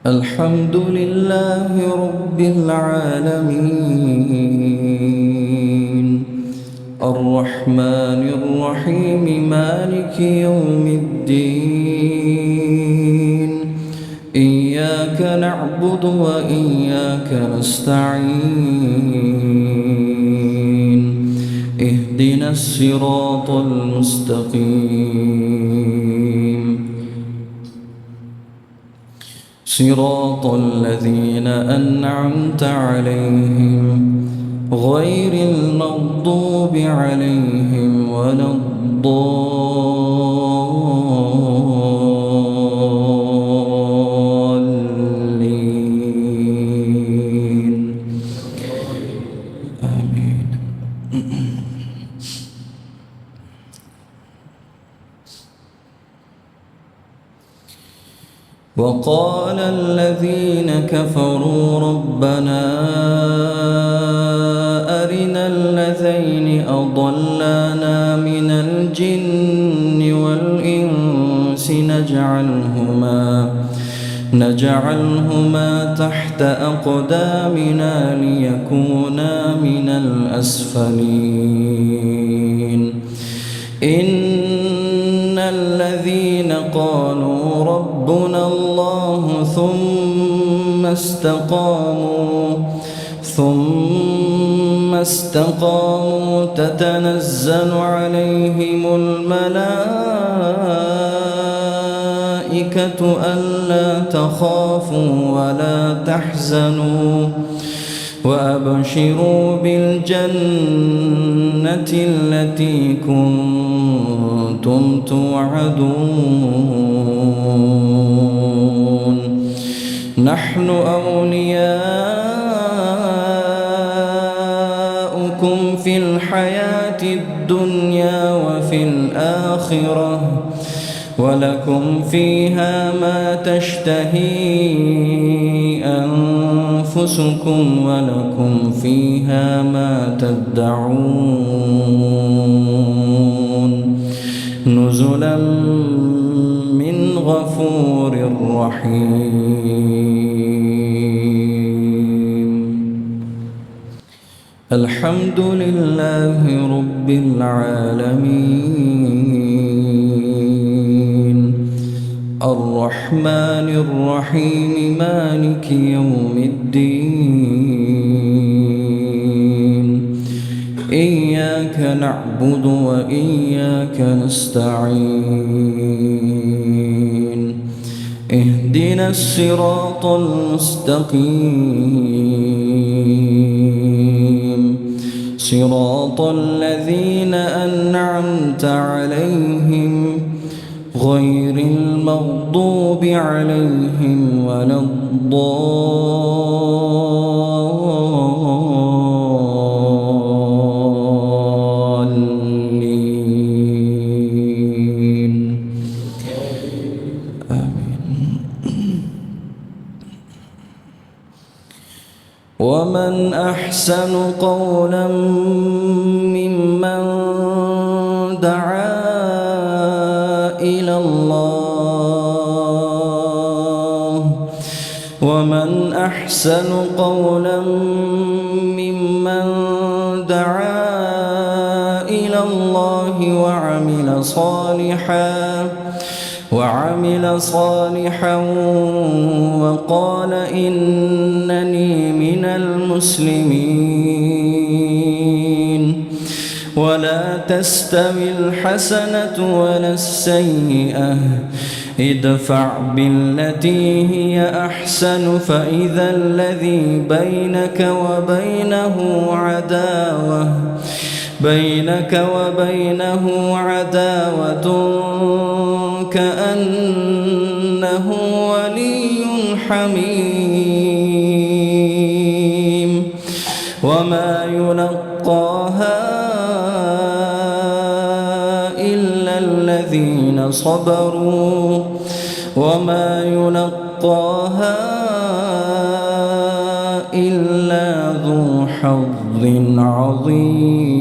الحمد لله رب العالمين الرحمن الرحيم مالك يوم الدين إياك نعبد وإياك نستعين اهدنا الصراط المستقيم صراط الذين أنعمت عليهم غير المغضوب عليهم ولا الضالين آمين. وقال الذين كفروا ربنا أرنا الذين أضلانا من الجن والإنس نجعلهما تحت أقدامنا ليكونا من الأسفلين إن الذين قالوا ربنا الله ثم استقاموا تتنزل عليهم الملائكة ألا تخافوا ولا تحزنوا وأبشروا بالجنة التي كنتم توعدون نحن أولياؤكم في الحياة الدنيا وفي الآخرة ولكم فيها ما تشتهي أنفسكم ولكم فيها ما تدعون نزلا من غفور رحيم. الحمد لله رب العالمين الرحمن الرحيم مالك يوم الدين إياك نعبد وإياك نستعين اهدنا الصراط المستقيم صراط الذين أنعمت عليهم غير المغضوب عليهم ولا الضالين آمين. ومن أحسن قولا ممن دعا إلى الله ومن أحسن قولا ممن دعا إلى الله وعمل صالحا وقال إنني من المسلمين ولا تستوي الحسنة ولا السيئة ادفع بالتي هي أحسن فإذا الذي بينك وبينه عداوة كأنه ولي حميم وما يلقاها إلا الذين صبروا وما يلقاها إلا ذو حظ عظيم.